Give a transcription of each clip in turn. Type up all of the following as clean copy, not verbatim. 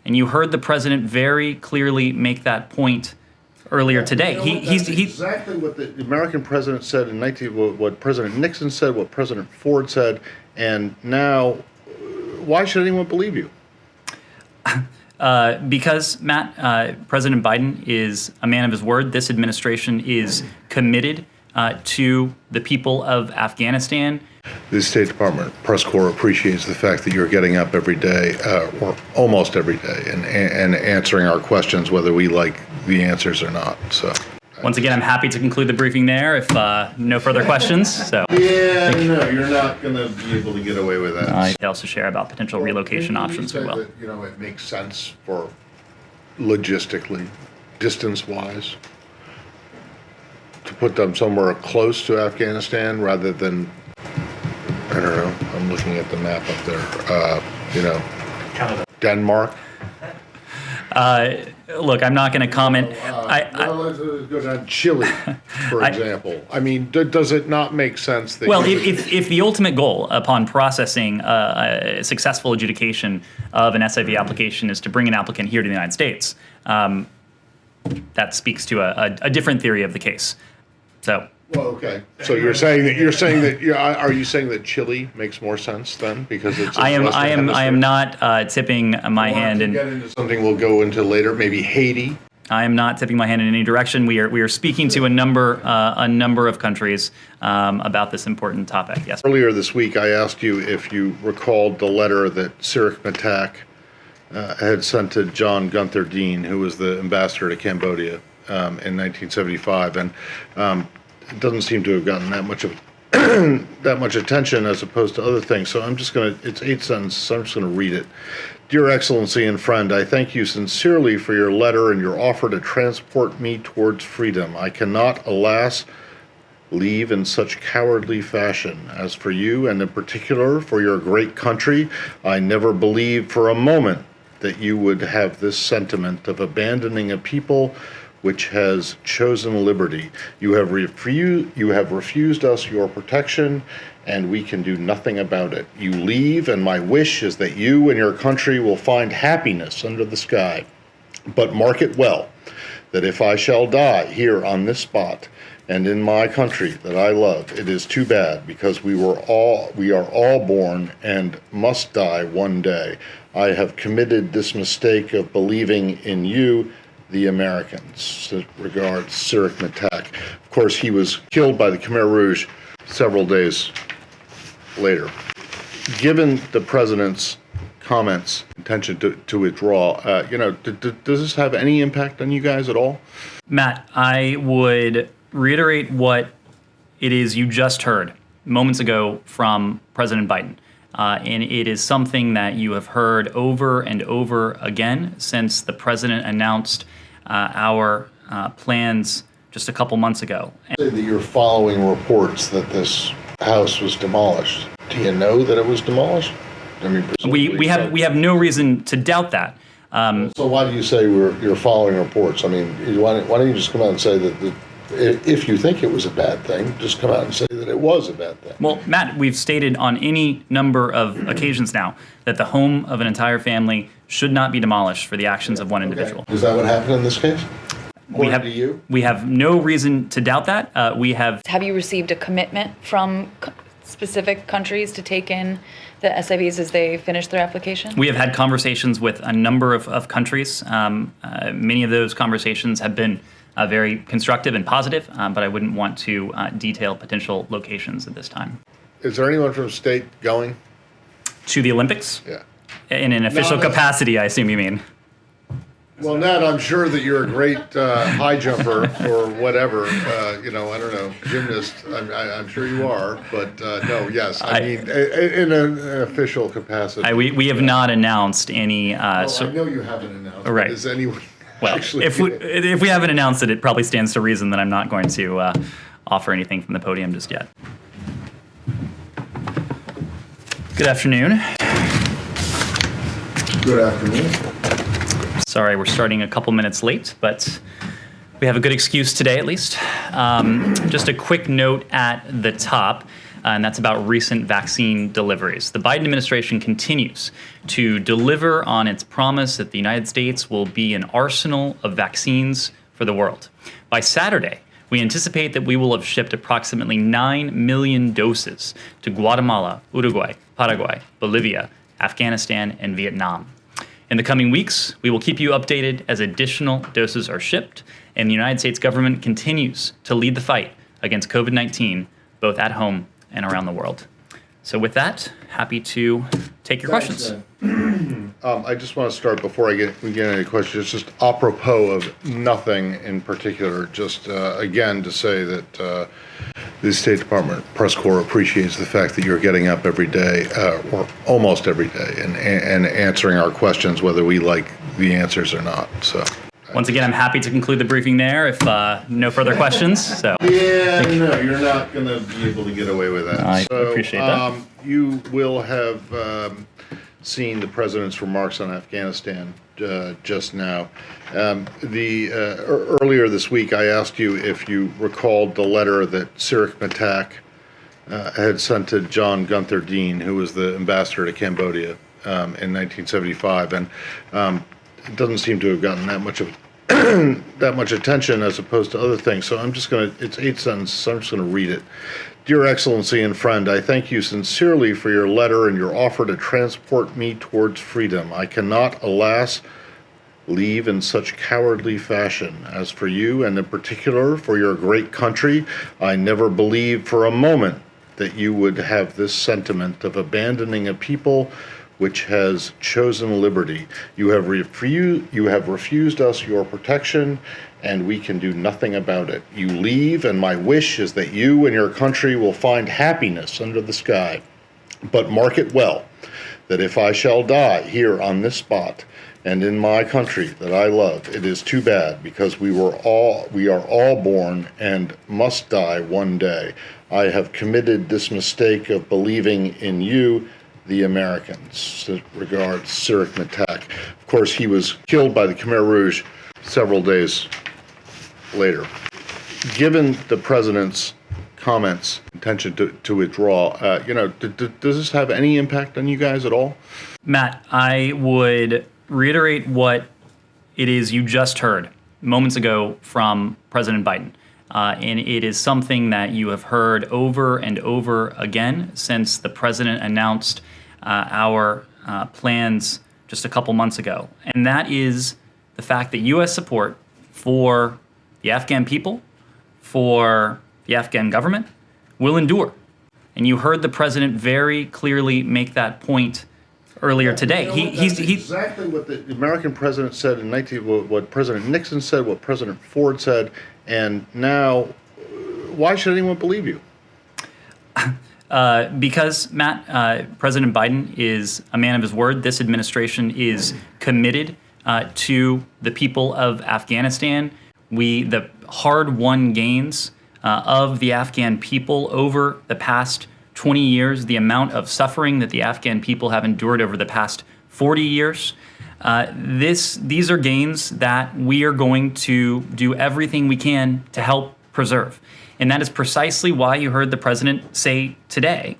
And you heard the president very clearly make that point earlier today. That's exactly what the American president said in what President Nixon said, what President Ford said, and now, why should anyone believe you? Because, Matt, President Biden is a man of his word. This administration is committed to the people of Afghanistan. The State Department press corps appreciates the fact that you're getting up every day, or almost every day, and answering our questions, whether we like the answers or not. So, once again, I'm happy to conclude the briefing there if no further questions. So, yeah, no, you're not going to be able to get away with that. I also share about potential relocation options as well. That, it makes sense for logistically, distance-wise, to put them somewhere close to Afghanistan rather than, I don't know, I'm looking at the map up there, Canada. Denmark. Look, I'm not going to comment. Let's go down Chile, for example. I mean, does it not make sense that? Well, if the ultimate goal upon processing a successful adjudication of an SIV application is to bring an applicant here to the United States, that speaks to a different theory of the case. So. Well, okay. So are you saying that Chile makes more sense then because it's? I am not tipping my hand in. Get into something we'll go into later. Maybe Haiti. I am not tipping my hand in any direction. We are speaking to a number of countries about this important topic. Yes. Earlier this week, I asked you if you recalled the letter that Sirik Matak had sent to John Gunther Dean, who was the ambassador to Cambodia in 1975, and it doesn't seem to have gotten that much attention as opposed to other things. So it's 8 sentences, so I'm just going to read it. Dear Excellency and friend, I thank you sincerely for your letter and your offer to transport me towards freedom. I cannot, alas, leave in such cowardly fashion. As for you, and in particular for your great country, I never believed for a moment that you would have this sentiment of abandoning a people which has chosen liberty. You have refused us your protection, and we can do nothing about it. You leave, and my wish is that you and your country will find happiness under the sky. But mark it well, that if I shall die here on this spot, and in my country that I love, it is too bad, because we are all born and must die one day. I have committed this mistake of believing in you, the Americans. Regards, Sirik Matak. Of course, he was killed by the Khmer Rouge several days later. Given the president's comments, intention to withdraw, does this have any impact on you guys at all? Matt, I would reiterate what it is you just heard moments ago from President Biden. And it is something that you have heard over and over again since the president announced our plans just a couple months ago. Say that you're following reports that this house was demolished. Do you know that it was demolished? I mean, we have no reason to doubt that. So why do you say you're following reports? I mean, why don't you just come out and say that if you think it was a bad thing, just come out and say that it was a bad thing. Well, Matt, we've stated on any number of occasions now that the home of an entire family should not be demolished for the actions of one individual. Is that what happened in this case? We have no reason to doubt that. Have you received a commitment from specific countries to take in the SIVs as they finish their application? We have had conversations with a number of countries. Many of those conversations have been very constructive and positive, but I wouldn't want to detail potential locations at this time. Is there anyone from state going? To the Olympics? Yeah. In an official capacity, I assume you mean. Well, Ned, I'm sure that you're a great high jumper or whatever, I don't know, gymnast. I'm sure you are, but no, yes. I mean, in an official capacity. We have not announced any. I know you haven't announced. Right. Is anyone? Well, if we haven't announced it, it probably stands to reason that I'm not going to offer anything from the podium just yet. Good afternoon. Good afternoon. Sorry, we're starting a couple minutes late, but we have a good excuse today at least. Just a quick note at the top. and that's about recent vaccine deliveries. The Biden administration continues to deliver on its promise that the United States will be an arsenal of vaccines for the world. By Saturday, we anticipate that we will have shipped approximately 9 million doses to Guatemala, Uruguay, Paraguay, Bolivia, Afghanistan, and Vietnam. In the coming weeks, we will keep you updated as additional doses are shipped, and the United States government continues to lead the fight against COVID-19, both at home and around the world. So with that, happy to take your questions. I just want to start before we get any questions, just apropos of nothing in particular, just again to say that the State Department press corps appreciates the fact that you're getting up every day, or almost every day, and answering our questions, whether we like the answers or not. So. Once again, I'm happy to conclude the briefing there if no further questions. So. Yeah, no, you're not going to be able to get away with that. I appreciate that. You will have seen the president's remarks on Afghanistan just now. Earlier this week, I asked you if you recalled the letter that Sirik Matak had sent to John Gunther Dean, who was the ambassador to Cambodia in 1975, and it doesn't seem to have gotten that much attention as opposed to other things. So it's 8 sentences, so I'm just going to read it. Dear Excellency and friend, I thank you sincerely for your letter and your offer to transport me towards freedom. I cannot, alas, leave in such cowardly fashion. As for you, and in particular for your great country, I never believed for a moment that you would have this sentiment of abandoning a people which has chosen liberty. You have refused us your protection, and we can do nothing about it. You leave, and my wish is that you and your country will find happiness under the sky. But mark it well, that if I shall die here on this spot, and in my country that I love, it is too bad, because we are all born and must die one day. I have committed this mistake of believing in you, the Americans. Regards, Sirik Matak. Of course, he was killed by the Khmer Rouge several days later. Given the president's comments, intention to withdraw, does this have any impact on you guys at all? Matt, I would reiterate what it is you just heard moments ago from President Biden. And it is something that you have heard over and over again since the president announced our plans just a couple months ago. And that is the fact that U.S. support for the Afghan people, for the Afghan government, will endure. And you heard the president very clearly make that point earlier today. That's exactly what the American president said in what President Nixon said, what President Ford said, and now, why should anyone believe you? Because, Matt, President Biden is a man of his word. This administration is committed to the people of Afghanistan. The hard-won gains of the Afghan people over the past 20 years, the amount of suffering that the Afghan people have endured over the past 40 years, these are gains that we are going to do everything we can to help preserve. And that is precisely why you heard the president say today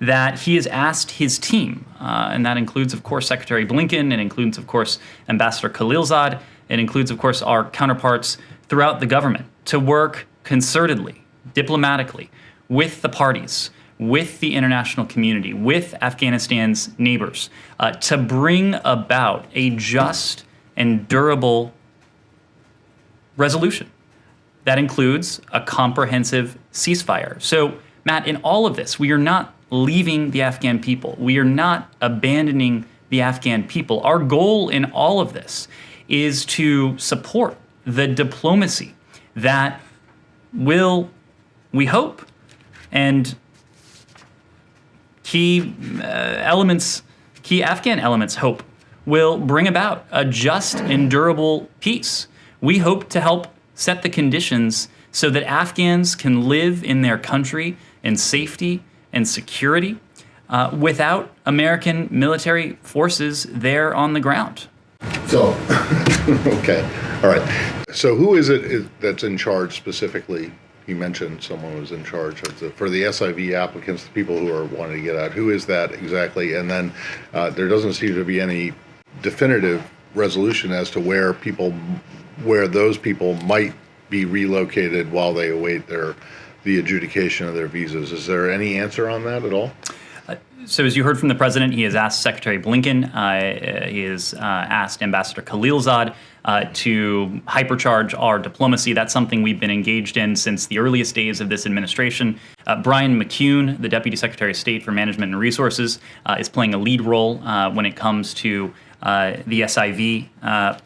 that he has asked his team, and that includes, of course, Secretary Blinken, it includes, of course, Ambassador Khalilzad, it includes, of course, our counterparts throughout the government, to work concertedly, diplomatically, with the parties, with the international community, with Afghanistan's neighbors, to bring about a just and durable resolution. That includes a comprehensive ceasefire. So, Matt, in all of this, we are not leaving the Afghan people. We are not abandoning the Afghan people. Our goal in all of this is to support the diplomacy that will, we hope, and key Afghan elements hope, will bring about a just and durable peace. We hope to help set the conditions so that Afghans can live in their country in safety and security without American military forces there on the ground. So, okay, all right. So who is it that's in charge specifically he mentioned someone was in charge of for the SIV applicants, the people who are wanting to get out. Who is that exactly? And then there doesn't seem to be any definitive resolution as to where those people might be relocated while they await the adjudication of their visas. Is there any answer on that at all? So as you heard from the president, he has asked Secretary Blinken, he has asked Ambassador Khalilzad to hypercharge our diplomacy. That's something we've been engaged in since the earliest days of this administration. Brian McCune, the Deputy Secretary of State for Management and Resources, is playing a lead role when it comes to the SIV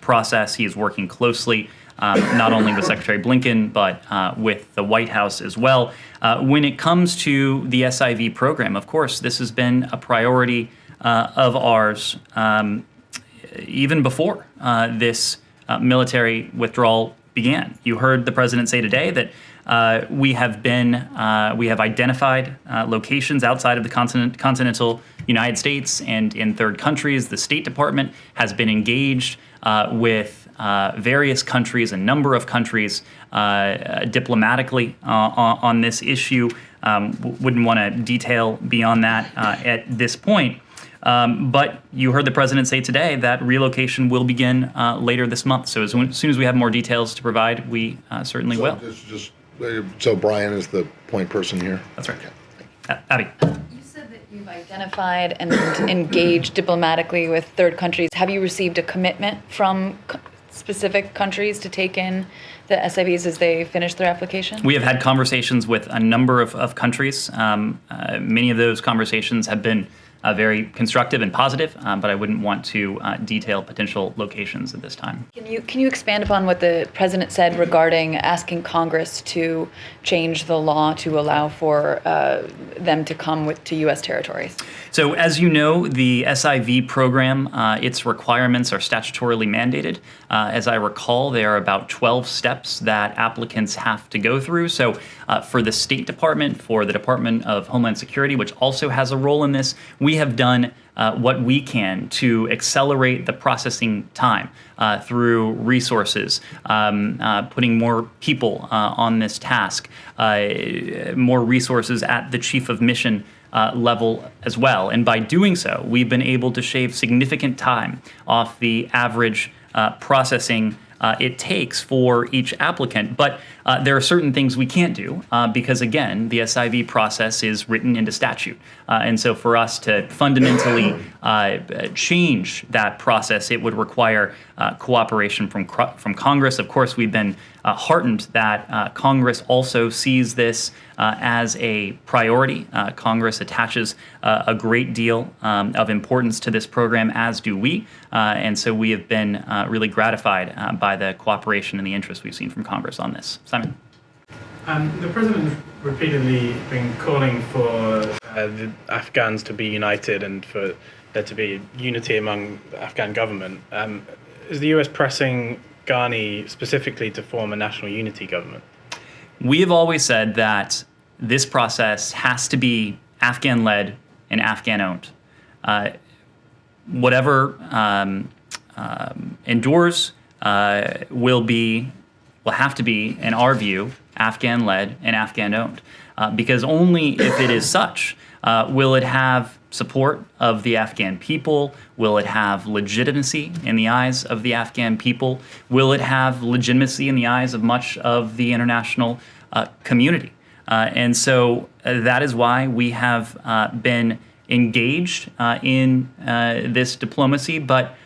process. He is working closely not only with Secretary Blinken, but with the White House as well. When it comes to the SIV program, of course, this has been a priority of ours even before this military withdrawal began. You heard the president say today that we have identified locations outside of the continental United States and in third countries. The State Department has been engaged with various countries, a number of countries, diplomatically on this issue. Wouldn't want to detail beyond that at this point. But you heard the president say today that relocation will begin later this month. So as soon as we have more details to provide, we certainly will. So Brian is the point person here? That's right. Abby. You said that you've identified and engaged diplomatically with third countries. Have you received a commitment from specific countries to take in the SIVs as they finish their application? We have had conversations with a number of countries. Many of those conversations have been very constructive and positive, but I wouldn't want to detail potential locations at this time. Can you expand upon what the president said regarding asking Congress to change the law to allow for them to come to U.S. territories? So as you know, the SIV program, its requirements are statutorily mandated. As I recall, there are about 12 steps that applicants have to go through. So for the State Department, for the Department of Homeland Security, which also has a role in this, we have done what we can to accelerate the processing time through resources, putting more people on this task, more resources at the chief of mission level as well. And by doing so, we've been able to shave significant time off the average processing it takes for each applicant. But there are certain things we can't do because, again, the SIV process is written into statute. And so for us to fundamentally change that process, it would require cooperation from Congress. Of course, we've been heartened that Congress also sees this as a priority. Congress attaches a great deal of importance to this program, as do we. And so we have been really gratified by the cooperation and the interest we've seen from Congress on this. Simon. The president has repeatedly been calling for the Afghans to be united and for there to be unity among the Afghan government. Is the US pressing Ghani specifically to form a national unity government? We have always said that this process has to be Afghan-led and Afghan-owned. Whatever endures will have to be, in our view, Afghan-led and Afghan-owned. Because only if it is such will it have support of the Afghan people, will it have legitimacy in the eyes of the Afghan people, will it have legitimacy in the eyes of much of the international community. And so that is why we have been engaged in this diplomacy, but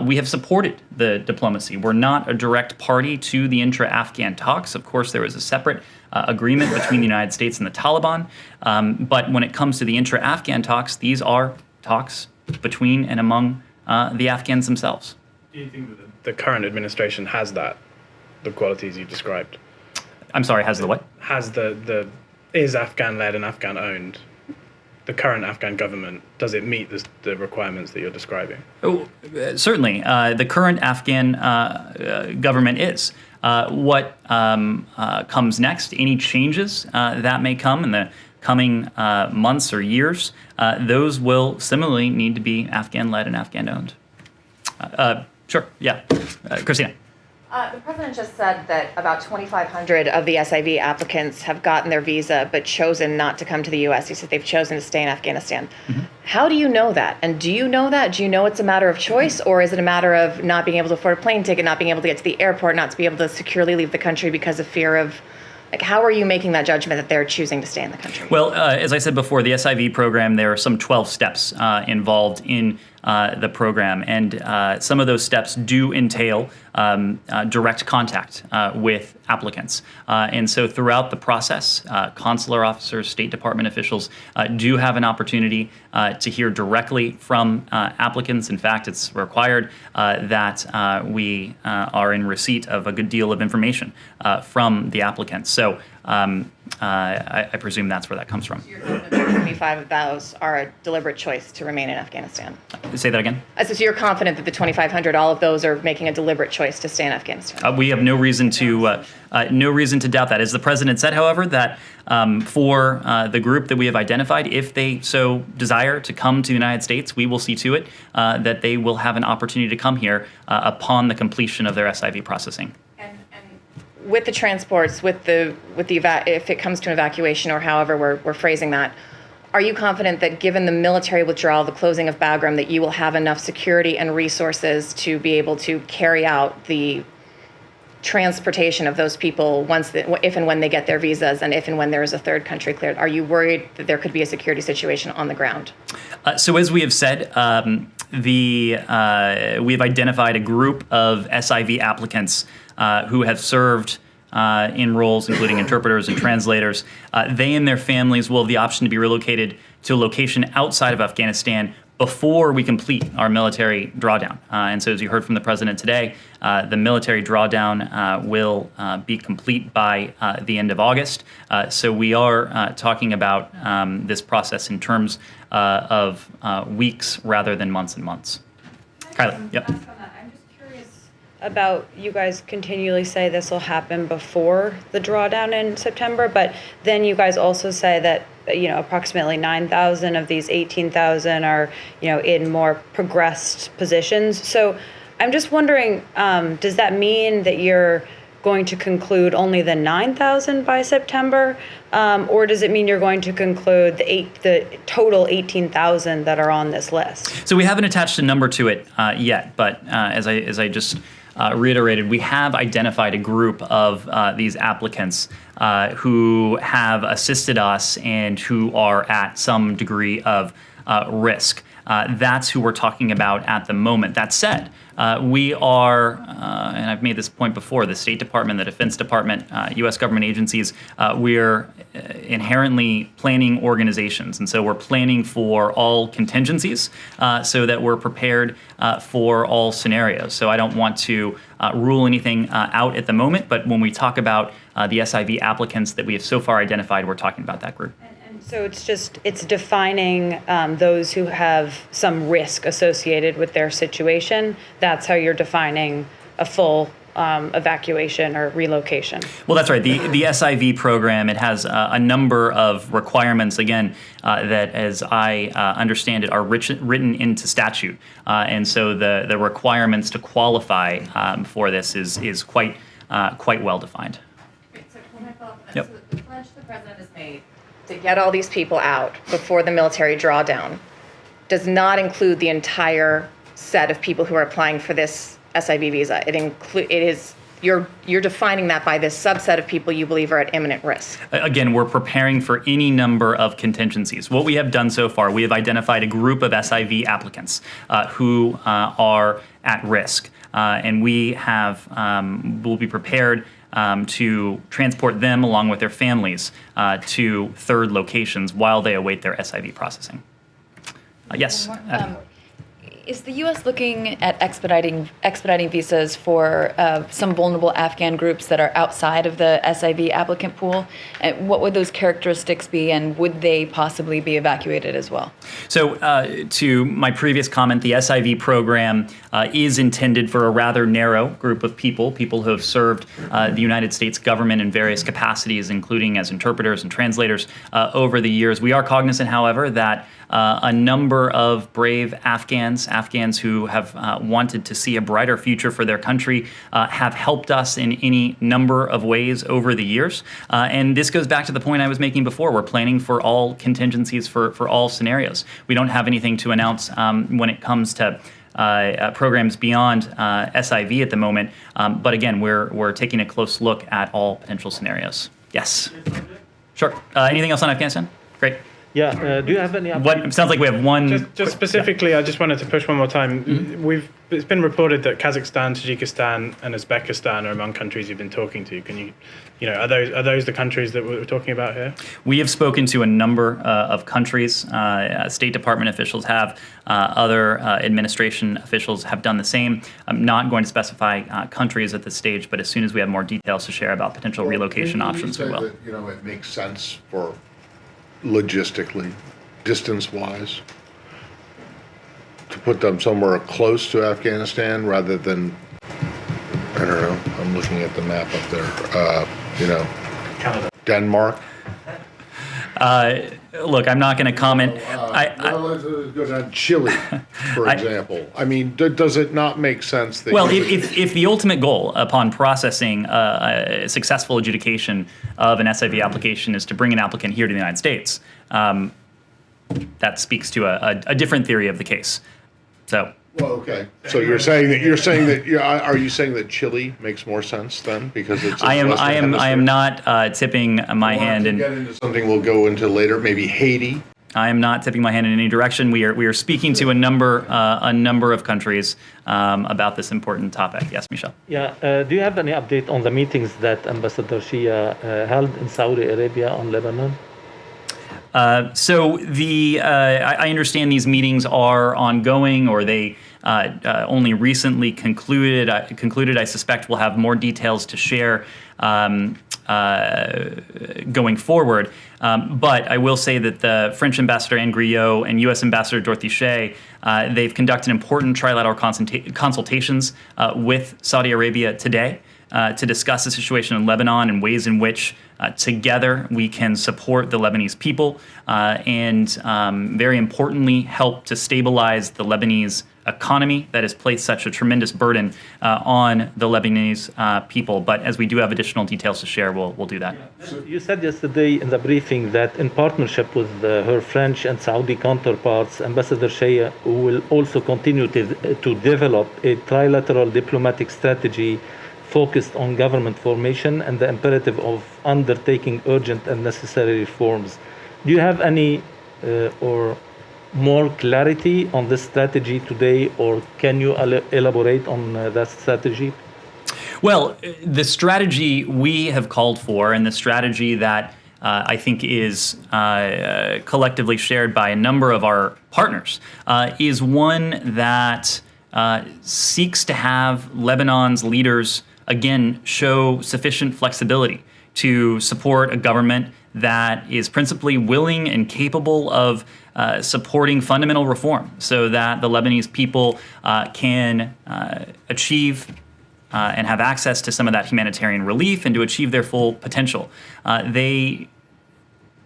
we have supported the diplomacy. We're not a direct party to the intra-Afghan talks. Of course, there was a separate agreement between the United States and the Taliban. But when it comes to the intra-Afghan talks, these are talks between and among the Afghans themselves. Do you think that the current administration has the qualities you described? I'm sorry, has the what? Is Afghan-led and Afghan-owned? The current Afghan government, does it meet the requirements that you're describing? Oh, certainly. The current Afghan government is. What comes next, any changes that may come in the coming months or years, those will similarly need to be Afghan-led and Afghan-owned. Sure, yeah. Christina. The president just said that about 2,500 of the SIV applicants have gotten their visa but chosen not to come to the U.S. He said they've chosen to stay in Afghanistan. How do you know that? And do you know that? Do you know it's a matter of choice, or is it a matter of not being able to afford a plane ticket, not being able to get to the airport, not to be able to securely leave the country because of fear of, like, how are you making that judgment that they're choosing to stay in the country? Well, as I said before, the SIV program, there are some 12 steps involved in the program, and some of those steps do entail direct contact with applicants. And so throughout the process, consular officers, State Department officials do have an opportunity to hear directly from applicants. In fact, it's required that we are in receipt of a good deal of information from the applicants. So I presume that's where that comes from. You're confident that 25 of those are a deliberate choice to remain in Afghanistan? Say that again? So you're confident that the 2,500, all of those are making a deliberate choice to stay in Afghanistan? We have no reason to doubt that. As the president said, however, that for the group that we have identified, if they so desire to come to the United States, we will see to it that they will have an opportunity to come here upon the completion of their SIV processing. And with the transports, with the if it comes to an evacuation, or however we're phrasing that, are you confident that given the military withdrawal, the closing of Bagram, that you will have enough security and resources to be able to carry out the transportation of those people if and when they get their visas, and if and when there is a third country cleared? Are you worried that there could be a security situation on the ground? So as we have said, we have identified a group of SIV applicants who have served in roles including interpreters and translators. They and their families will have the option to be relocated to a location outside of Afghanistan before we complete our military drawdown. And so as you heard from the president today, the military drawdown will be complete by the end of August. So we are talking about this process in terms of weeks rather than months and months. Kylie, yep. About, you guys continually say this will happen before the drawdown in September, but then you guys also say that approximately 9,000 of these 18,000 are in more progressed positions. So I'm just wondering, does that mean that you're going to conclude only the 9,000 by September, or does it mean you're going to conclude the total 18,000 that are on this list? So we haven't attached a number to it yet, but as I just reiterated, we have identified a group of these applicants who have assisted us and who are at some degree of risk. That's who we're talking about at the moment. That said, we are, and I've made this point before, the State Department, the Defense Department, U.S. government agencies, we're inherently planning organizations. And so we're planning for all contingencies so that we're prepared for all scenarios. So I don't want to rule anything out at the moment, but when we talk about the SIV applicants that we have so far identified, we're talking about that group. So it's defining those who have some risk associated with their situation. That's how you're defining a full evacuation or relocation. Well, that's right. The SIV program, it has a number of requirements, again, that, as I understand it, are written into statute. And so the requirements to qualify for this is quite well defined. Great. So can I follow up on that? Yep. So the pledge the president has made to get all these people out before the military drawdown does not include the entire set of people who are applying for this SIV visa. You're defining that by this subset of people you believe are at imminent risk. Again, we're preparing for any number of contingencies. What we have done so far, we have identified a group of SIV applicants who are at risk, and we will be prepared to transport them along with their families to third locations while they await their SIV processing. Yes. Is the U.S. looking at expediting visas for some vulnerable Afghan groups that are outside of the SIV applicant pool? And what would those characteristics be, and would they possibly be evacuated as well? So to my previous comment, the SIV program is intended for a rather narrow group of people who have served the United States government in various capacities, including as interpreters and translators over the years. We are cognizant, however, that a number of brave Afghans Afghans who have wanted to see a brighter future for their country, have helped us in any number of ways over the years. And this goes back to the point I was making before. We're planning for all contingencies for all scenarios. We don't have anything to announce when it comes to programs beyond SIV at the moment. But again, we're taking a close look at all potential scenarios. Yes. Sure. Anything else on Afghanistan? Great. Yeah. Do you have any update? What it sounds like we have one. Just specifically, I just wanted to push one more time. It's been reported that Kazakhstan, Tajikistan, and Uzbekistan are among countries you've been talking to. Can you, are those the countries that we're talking about here? We have spoken to a number of countries. State Department officials have. Other administration officials have done the same. I'm not going to specify countries at this stage, but as soon as we have more details to share about potential relocation options, we will. That, it makes sense for logistically, distance-wise, to put them somewhere close to Afghanistan rather than, I don't know, I'm looking at the map up there, Canada. Denmark. Look, I'm not going to comment. Let's go down Chile, for example. I mean, does it not make sense that? Well, if the ultimate goal upon processing a successful adjudication of an SIV application is to bring an applicant here to the United States, that speaks to a different theory of the case. So. Well, okay. So are you saying that Chile makes more sense then because it's? I am not tipping my hand in. Get into something we'll go into later. Maybe Haiti. I am not tipping my hand in any direction. We are speaking to a number of countries about this important topic. Yes, Michel. Yeah. Do you have any update on the meetings that Ambassador Shia held in Saudi Arabia on Lebanon? So I understand these meetings are ongoing, or they only recently concluded. I suspect we'll have more details to share going forward. But I will say that the French Ambassador Anne Griot and U.S. Ambassador Dorothy Shea, they've conducted important trilateral consultations with Saudi Arabia today to discuss the situation in Lebanon and ways in which together we can support the Lebanese people and very importantly help to stabilize the Lebanese economy that has placed such a tremendous burden on the Lebanese people. But as we do have additional details to share, we'll do that. So you said yesterday in the briefing that in partnership with her French and Saudi counterparts, Ambassador Shea will also continue to develop a trilateral diplomatic strategy focused on government formation and the imperative of undertaking urgent and necessary reforms. Do you have any or more clarity on this strategy today, or can you elaborate on that strategy? Well, the strategy we have called for, and the strategy that I think is collectively shared by a number of our partners, is one that seeks to have Lebanon's leaders again show sufficient flexibility to support a government that is principally willing and capable of supporting fundamental reform so that the Lebanese people can achieve and have access to some of that humanitarian relief and to achieve their full potential. They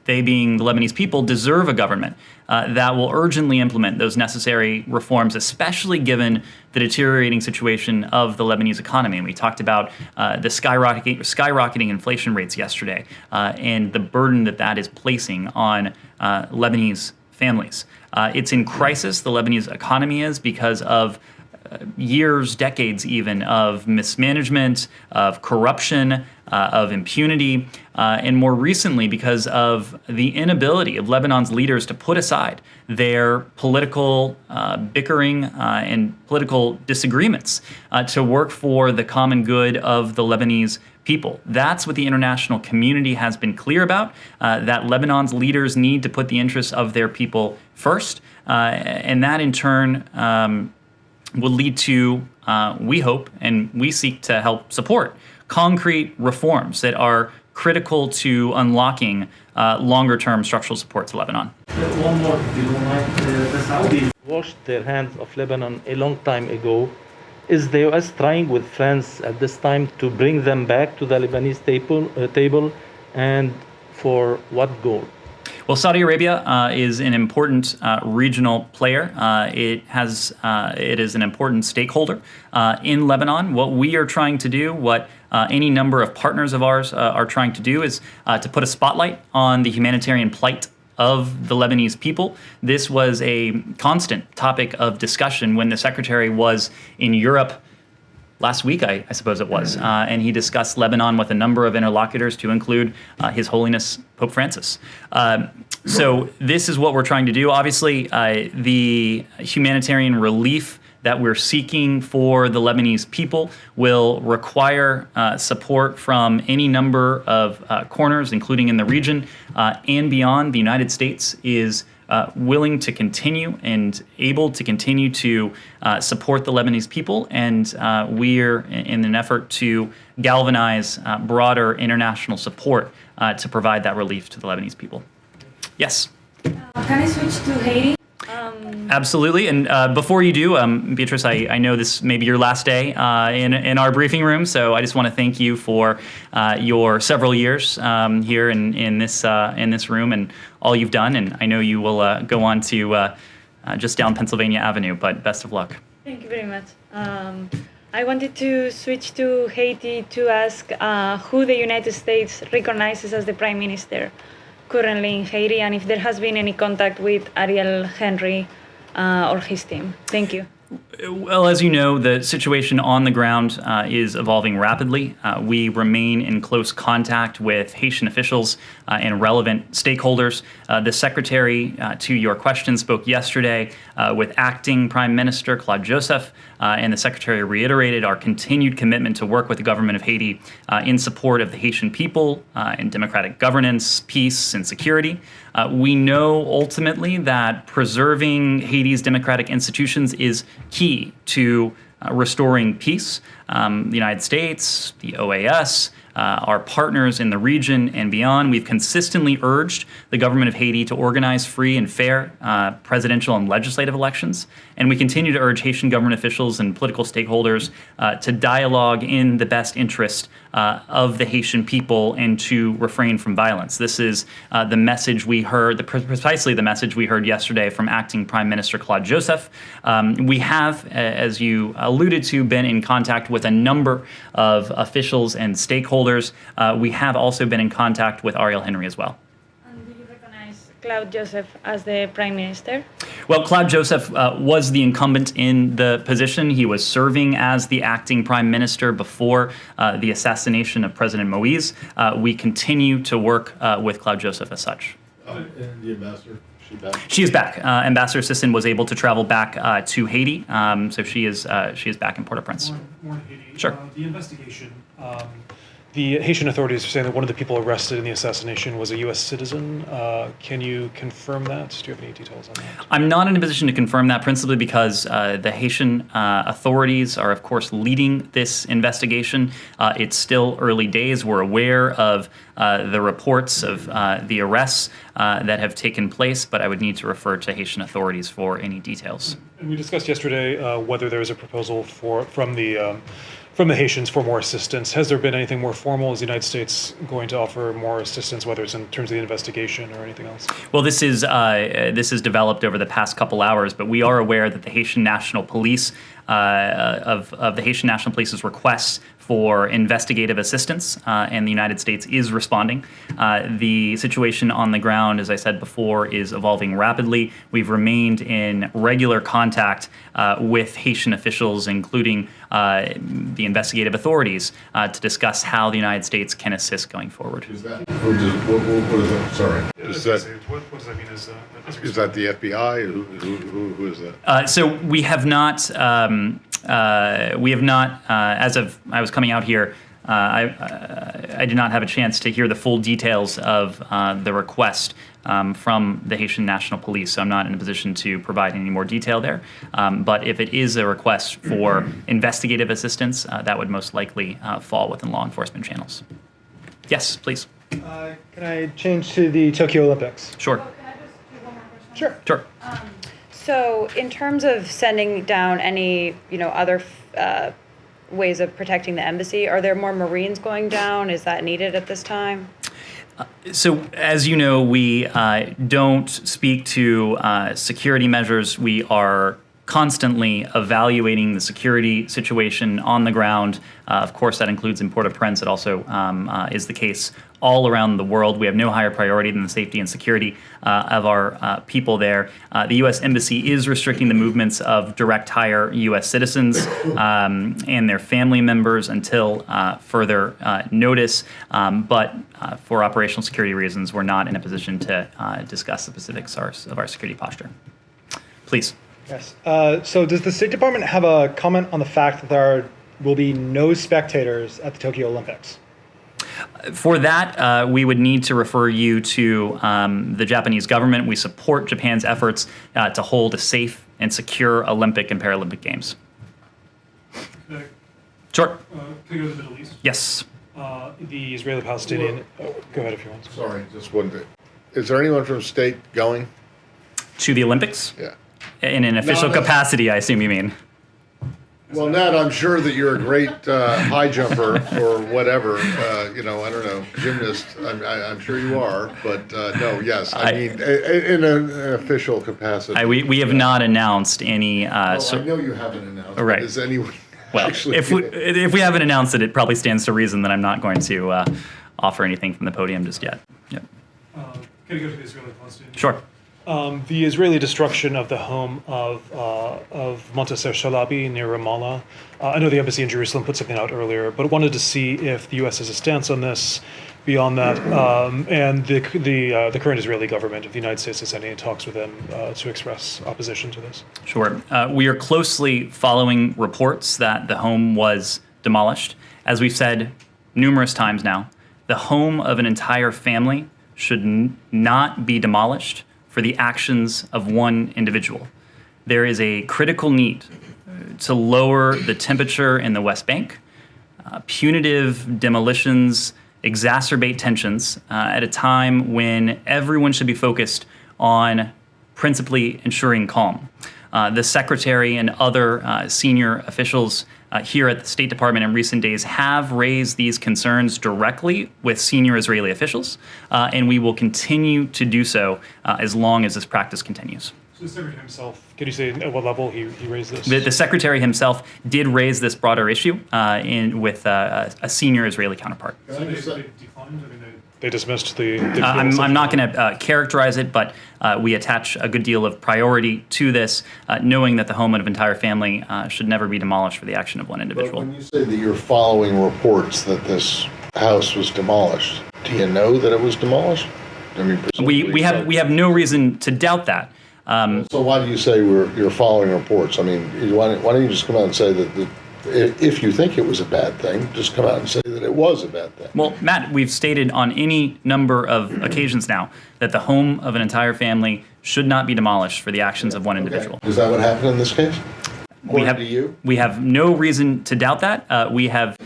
being the Lebanese people, deserve a government that will urgently implement those necessary reforms, especially given the deteriorating situation of the Lebanese economy. And we talked about the skyrocketing inflation rates yesterday and the burden that is placing on Lebanese families. It's in crisis, the Lebanese economy is, because of years, decades even, of mismanagement, of corruption, of impunity, and more recently because of the inability of Lebanon's leaders to put aside their political bickering and political disagreements to work for the common good of the Lebanese people. That's what the international community has been clear about, that Lebanon's leaders need to put the interests of their people first, and that in turn will lead to, we hope, and we seek to help support concrete reforms that are critical to unlocking longer-term structural support to Lebanon. One more, if you don't mind. The Saudis washed their hands of Lebanon a long time ago. Is the U.S. trying with France at this time to bring them back to the Lebanese table, and for what goal? Well, Saudi Arabia is an important regional player. It is an important stakeholder in Lebanon. What we are trying to do, what any number of partners of ours are trying to do, is to put a spotlight on the humanitarian plight of the Lebanese people. This was a constant topic of discussion when the secretary was in Europe last week, I suppose it was, and he discussed Lebanon with a number of interlocutors, to include His Holiness Pope Francis. So this is what we're trying to do. Obviously, the humanitarian relief that we're seeking for the Lebanese people will require support from any number of corners, including in the region and beyond. The United States is willing to continue and able to continue to support the Lebanese people, and we're in an effort to galvanize broader international support to provide that relief to the Lebanese people. Yes? Can I switch to Haiti? Absolutely. And before you do, Beatrice, I know this may be your last day in our briefing room, so I just want to thank you for your several years here in this room and all you've done. And I know you will go on to just down Pennsylvania Avenue, but best of luck. Thank you very much. I wanted to switch to Haiti to ask who the United States recognizes as the Prime Minister currently in Haiti, and if there has been any contact with Ariel Henry or his team. Thank you. Well, as you know, the situation on the ground is evolving rapidly. We remain in close contact with Haitian officials and relevant stakeholders. The secretary, to your question, spoke yesterday with acting Prime Minister Claude Joseph, and the secretary reiterated our continued commitment to work with the government of Haiti in support of the Haitian people in democratic governance, peace, and security. We know ultimately that preserving Haiti's democratic institutions is key to restoring peace. The United States, the OAS, our partners in the region and beyond, we've consistently urged the government of Haiti to organize free and fair presidential and legislative elections. And we continue to urge Haitian government officials and political stakeholders to dialogue in the best interest of the Haitian people and to refrain from violence. This is the message we heard, precisely the message we heard yesterday from acting Prime Minister Claude Joseph. We have, as you alluded to, been in contact with a number of officials and stakeholders. We have also been in contact with Ariel Henry as well. And do you recognize Claude Joseph as the Prime Minister? Well, Claude Joseph was the incumbent in the position. He was serving as the acting prime minister before the assassination of President Moise. We continue to work with Claude Joseph as such. And the ambassador, she back? She is back. Ambassador Sisson was able to travel back to Haiti, so she is back in Port-au-Prince. More Haiti. Sure. The investigation. The Haitian authorities are saying that one of the people arrested in the assassination was a U.S. citizen. Can you confirm that? Do you have any details on that? I'm not in a position to confirm that, principally because the Haitian authorities are, of course, leading this investigation. It's still early days. We're aware of the reports of the arrests that have taken place, but I would need to refer to Haitian authorities for any details. And we discussed yesterday whether there is a proposal from the Haitians for more assistance. Has there been anything more formal? Is the United States going to offer more assistance, whether it's in terms of the investigation or anything else? Well, this is developed over the past couple hours, but we are aware that the Haitian National Police, of the Haitian National Police's requests for investigative assistance, and the United States is responding. The situation on the ground, as I said before, is evolving rapidly. We've remained in regular contact with Haitian officials, including the investigative authorities, to discuss how the United States can assist going forward. Is that, what is that, sorry, What does that mean? is that the FBI? Who is that? So we have not, as of I was coming out here, I did not have a chance to hear the full details of the request from the Haitian National Police, so I'm not in a position to provide any more detail there. But if it is a request for investigative assistance, that would most likely fall within law enforcement channels. Yes, please. Can I change to the Tokyo Olympics? Sure. Can I just do one more question? Sure. So in terms of sending down any, other ways of protecting the embassy, are there more Marines going down? Is that needed at this time? So, as you know, we don't speak to security measures. We are constantly evaluating the security situation on the ground. Of course, that includes in Port-au-Prince. It also is the case all around the world. We have no higher priority than the safety and security of our people there. The U.S. Embassy is restricting the movements of direct hire U.S. citizens and their family members until further notice. But for operational security reasons, we're not in a position to discuss the specifics of our security posture. Please. Yes. So does the State Department have a comment on the fact that there will be no spectators at the Tokyo Olympics? For that, we would need to refer you to the Japanese government. We support Japan's efforts to hold a safe and secure Olympic and Paralympic Games. Sure. Can I go to the Middle East? Yes. The Israeli-Palestinian. Go ahead if you want. Sorry, just wondered. Is there anyone from state going? To the Olympics? Yeah. In an official capacity, I assume you mean. Well, Ned, I'm sure that you're a great high jumper or whatever. I don't know, gymnast. I'm sure you are. But no, yes, I mean in an official capacity. We have not announced any. I know you haven't announced. Right. Is anyone? Well, actually if we haven't announced it, it probably stands to reason that I'm not going to offer anything from the podium just yet. Yep. Can I go to the Israeli-Palestinian? Sure. The Israeli destruction of the home of Montasser Shalabi near Ramallah. I know the embassy in Jerusalem put something out earlier, but wanted to see if the U.S. has a stance on this. Beyond that, and the current Israeli government, if the United States has any talks with them to express opposition to this. Sure. We are closely following reports that the home was demolished. As we've said numerous times now, the home of an entire family should not be demolished for the actions of one individual. There is a critical need to lower the temperature in the West Bank. Punitive demolitions exacerbate tensions at a time when everyone should be focused on principally ensuring calm. The Secretary and other senior officials here at the State Department in recent days have raised these concerns directly with senior Israeli officials, and we will continue to do so as long as this practice continues. So the Secretary himself, can you say at what level he raised this? The Secretary himself did raise this broader issue with a senior Israeli counterpart. So they declined? I mean, they dismissed the I'm not going to characterize it, but we attach a good deal of priority to this, knowing that the home of an entire family should never be demolished for the action of one individual. But when you say that you're following reports that this house was demolished, do you know that it was demolished? I mean, we have no reason to doubt that. So why do you say you're following reports? I mean, why don't you just come out and say that if you think it was a bad thing, just come out and say that it was a bad thing. Well, Matt, we've stated on any number of occasions now that the home of an entire family should not be demolished for the actions of one individual. Is that what happened in this case? We have no reason to doubt that. We have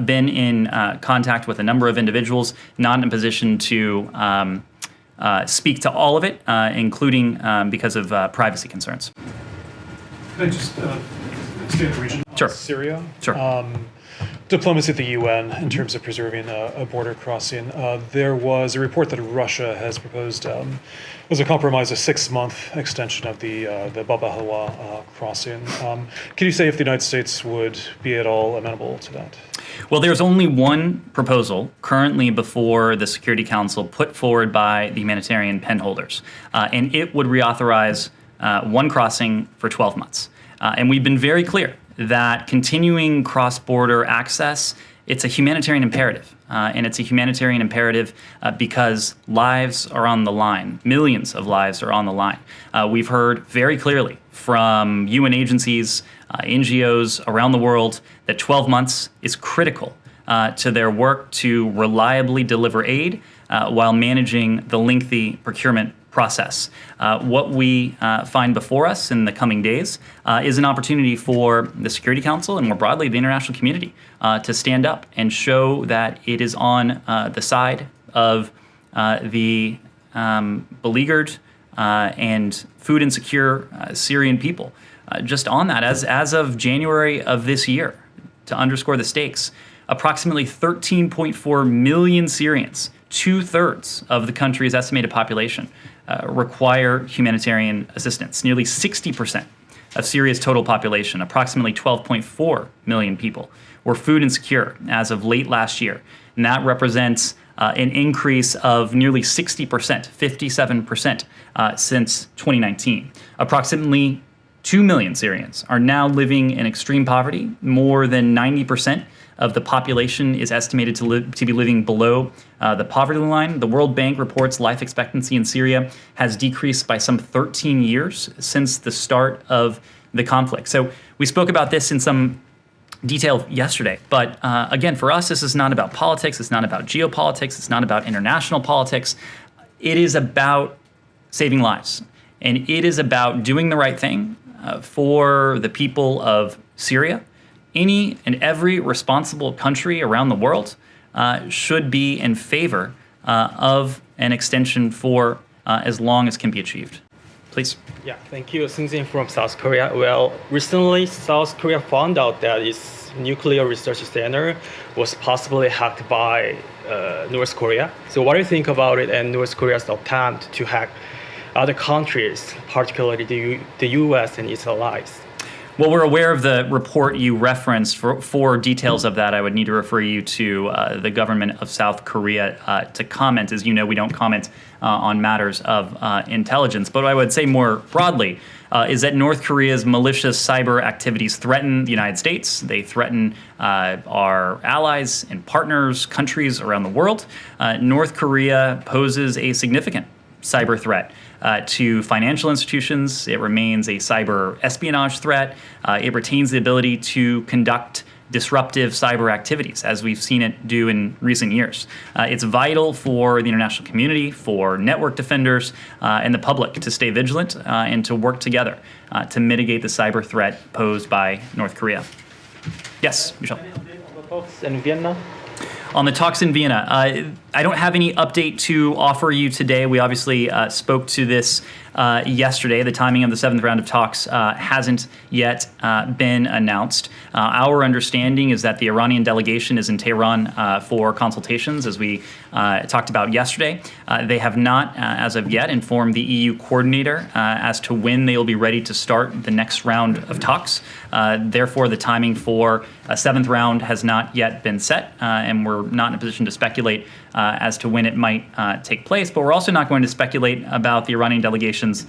been in contact with a number of individuals, not in a position to speak to all of it, including because of privacy concerns. Can I just stay in the region? Sure. Syria? Sure. Diplomacy at the UN in terms of preserving a border crossing. There was a report that Russia has proposed as a compromise, a 6-month extension of the Bab al-Halwa crossing. Can you say if the United States would be at all amenable to that? Well, there's only one proposal currently before the Security Council put forward by the humanitarian pen holders, and it would reauthorize one crossing for 12 months. And we've been very clear that continuing cross-border access, it's a humanitarian imperative. And it's a humanitarian imperative because lives are on the line. Millions of lives are on the line. We've heard very clearly from UN agencies, NGOs around the world that 12 months is critical to their work to reliably deliver aid while managing the lengthy procurement process. What we find before us in the coming days is an opportunity for the Security Council and more broadly the international community to stand up and show that it is on the side of the beleaguered and food insecure Syrian people. Just on that, as of January of this year, to underscore the stakes, approximately 13.4 million Syrians, 2/3 of the country's estimated population, require humanitarian assistance. Nearly 60% of Syria's total population, approximately 12.4 million people, were food insecure as of late last year. And that represents an increase of nearly 60%, 57% since 2019. Approximately 2 million Syrians are now living in extreme poverty. More than 90% of the population is estimated to be living below the poverty line. The World Bank reports life expectancy in Syria has decreased by some 13 years since the start of the conflict. So we spoke about this in some detail yesterday. But again, for us, this is not about politics. It's not about geopolitics. It's not about international politics. It is about saving lives. And it is about doing the right thing for the people of Syria. Any and every responsible country around the world should be in favor of an extension for as long as can be achieved. Please. Yeah, thank you. Sinzin from South Korea. Well, recently South Korea found out that its nuclear research center was possibly hacked by North Korea. So what do you think about it and North Korea's attempt to hack other countries, particularly the US and its allies? Well, we're aware of the report you referenced. For details of that, I would need to refer you to the government of South Korea to comment. As you know, we don't comment on matters of intelligence. But what I would say more broadly is that North Korea's malicious cyber activities threaten the United States. They threaten our allies and partners, countries around the world. North Korea poses a significant cyber threat to financial institutions. It remains a cyber espionage threat. It retains the ability to conduct disruptive cyber activities, as we've seen it do in recent years. It's vital for the international community, for network defenders, and the public to stay vigilant and to work together to mitigate the cyber threat posed by North Korea. Yes, Michelle. Talks in Vienna. On the talks in Vienna, I don't have any update to offer you today. We obviously spoke to this yesterday. The timing of the 7th round of talks hasn't yet been announced. Our understanding is that the Iranian delegation is in Tehran for consultations, as we talked about yesterday. They have not, as of yet, informed the EU coordinator as to when they will be ready to start the next round of talks. Therefore, the timing for a 7th round has not yet been set, and we're not in a position to speculate as to when it might take place. But we're also not going to speculate about the Iranian delegation's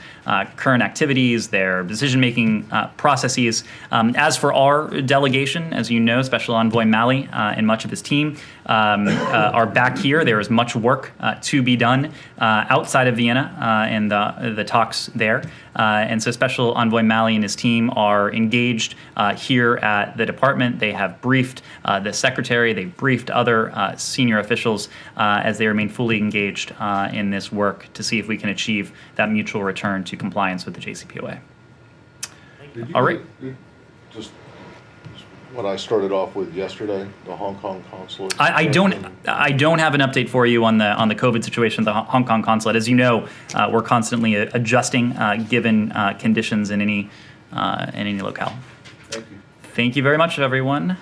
current activities, their decision-making processes. As for our delegation, as you know, Special Envoy Mali and much of his team are back here. There is much work to be done outside of Vienna and the talks there. And so Special Envoy Mali and his team are engaged here at the department. They have briefed the secretary, they've briefed other senior officials as they remain fully engaged in this work to see if we can achieve that mutual return to compliance with the JCPOA. All right. Just what I started off with yesterday, the Hong Kong consulate. I don't have an update for you on the COVID situation at the Hong Kong consulate. As you know, we're constantly adjusting given conditions in any locale. Thank you. Thank you very much, everyone.